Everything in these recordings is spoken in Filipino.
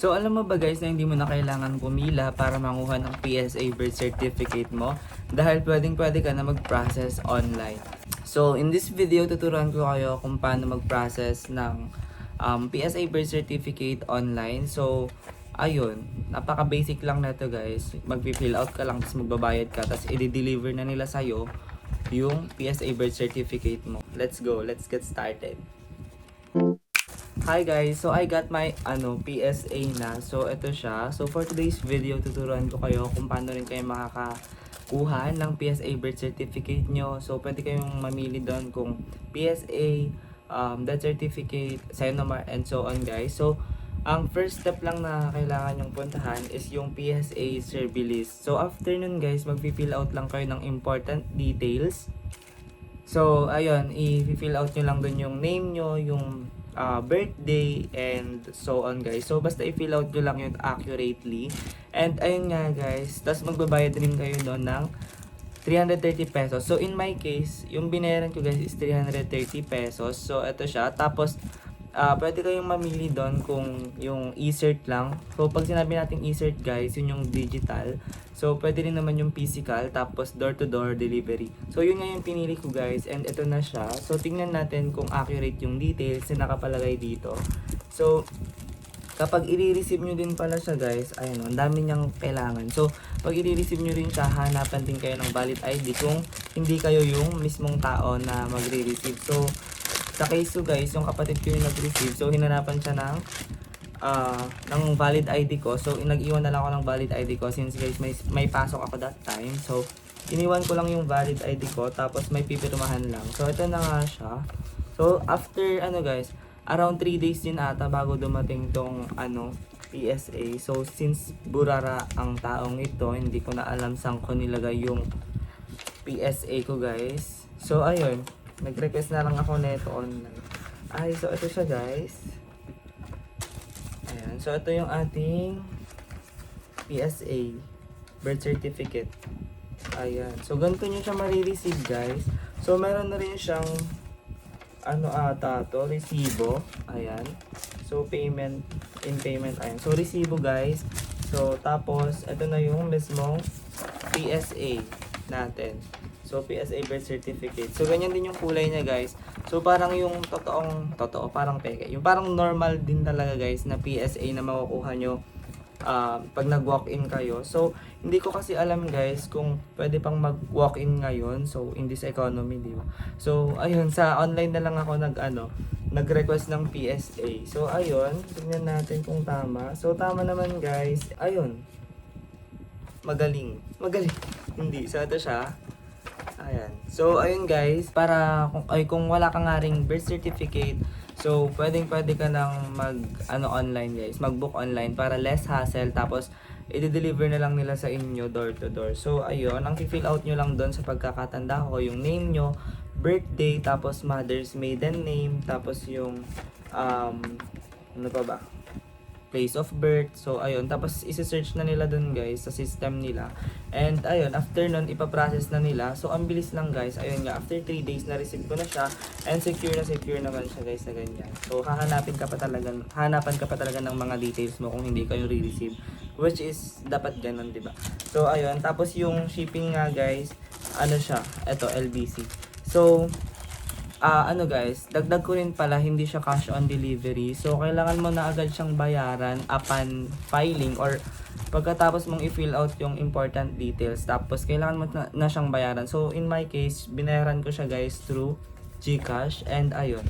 So alam mo ba guys na hindi mo na kailangan pumila para manguha ng PSA birth certificate mo dahil pwedeng-pwede ka na mag-process online. So in this video tuturuan ko kayo kung paano mag-process ng PSA birth certificate online. So ayun, napaka-basic lang na to guys. Mag-fill out ka lang tapos magbabayad ka tapos i-deliver na nila sa'yo yung PSA birth certificate mo. Let's go, let's get started. Hi guys, so I got my PSA na. So ito siya. So for today's video, tuturuan ko kayo kung paano rin kayo makakakuha ng PSA birth certificate nyo. So pwede kayong mamili doon kung PSA, death certificate, SENOMAR, and so on guys. So ang first step lang na kailangan yung puntahan is yung PSA survey list. So after nun guys, mag-fill out lang kayo ng important details. So ayun, i-fill out nyo lang doon yung name nyo, yung birthday, and so on guys. So basta i-fill out nyo lang yun accurately. And ayun nga guys, tapos magbabayad rin kayo doon ng 330 pesos. So in my case, yung binayaran ko guys is 330 pesos. So ito siya. Tapos pwede kayong mamili doon kung yung e-cert lang. So pag sinabi natin e-cert guys, yun yung digital. So pwede rin naman yung physical, tapos door-to-door delivery. So yun nga yung pinili ko guys, and ito na siya. So tingnan natin kung accurate yung details na nakapalagay dito. So kapag i-receive nyo din pala siya guys, ayun, ang dami niyang kailangan. So pag i-receive nyo rin siya, hanapan din kayo ng valid ID kung hindi kayo yung mismong tao na magre-receive. So sa case ko guys, yung kapatid ko yung nag-receive, so hinanapan siya ng valid ID ko. So nag-iwan na lang ako ng valid ID ko since guys may pasok ako that time. So iniwan ko lang yung valid ID ko, tapos may pipirmahan lang. So ito na nga siya. So after guys, around 3 days din ata bago dumating tong PSA. So since burara ang taong ito, hindi ko na alam saan ko nilagay yung PSA ko guys. So ayun, nag-request na lang ako neto online. So ito siya guys. Ayan, so ito yung ating PSA birth certificate. Ayan, so ganito nyo siya marireceive guys. So meron na rin siyang resibo. Ayan, so payment, in payment, ayan. So resibo guys. So tapos ito na yung mismong PSA natin. So PSA birth certificate. So ganyan din yung kulay niya guys. So parang yung totoo, parang peke. Yung parang normal din talaga guys na PSA na makukuha nyo pag nag-walk-in kayo. So hindi ko kasi alam guys kung pwede pang mag-walk-in ngayon. So in this economy, di ba? So ayun, sa online na lang ako nag-request ng PSA. So ayun, tingnan natin kung tama. So tama naman guys. Ayun. Magaling. Hindi. So ito siya. Ayan. So, ayun guys, para kung wala ka nga ring birth certificate, so pwede ka nang online guys, mag-book online para less hassle, tapos i-deliver na lang nila sa inyo door to door. So, ayun, ang i-fill out nyo lang doon sa pagkakatanda ko, yung name nyo, birthday, tapos mother's maiden name, tapos yung place of birth. So ayun, tapos isi-search na nila dun guys sa system nila. And ayun, after nun ipaprocess na nila. So ang bilis lang guys. Ayun nga, after 3 days na receive ko na siya, and secure naman siya guys na ganyan. So hanapan ka pa talaga ng mga details mo kung hindi kayo re-receive, which is dapat ganun, 'di ba? So ayun, tapos yung shipping nga guys, siya, eto LBC. So guys, dagdag ko rin pala, hindi siya cash on delivery. So, kailangan mo na agad siyang bayaran upon filing or pagkatapos mong i-fill out yung important details. Tapos, kailangan mo na siyang bayaran. So, in my case, binayaran ko siya guys through GCash. And ayun,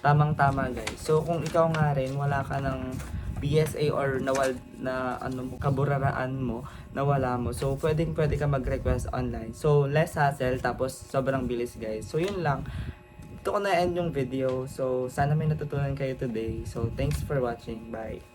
tamang-tama guys. So, kung ikaw nga rin, wala ka ng PSA or kaburaraan mo, nawala mo. So, pwede ka mag-request online. So, less hassle, tapos sobrang bilis guys. So, yun lang. Ito ko na-end yung video. So, sana may natutunan kayo today. So, thanks for watching. Bye!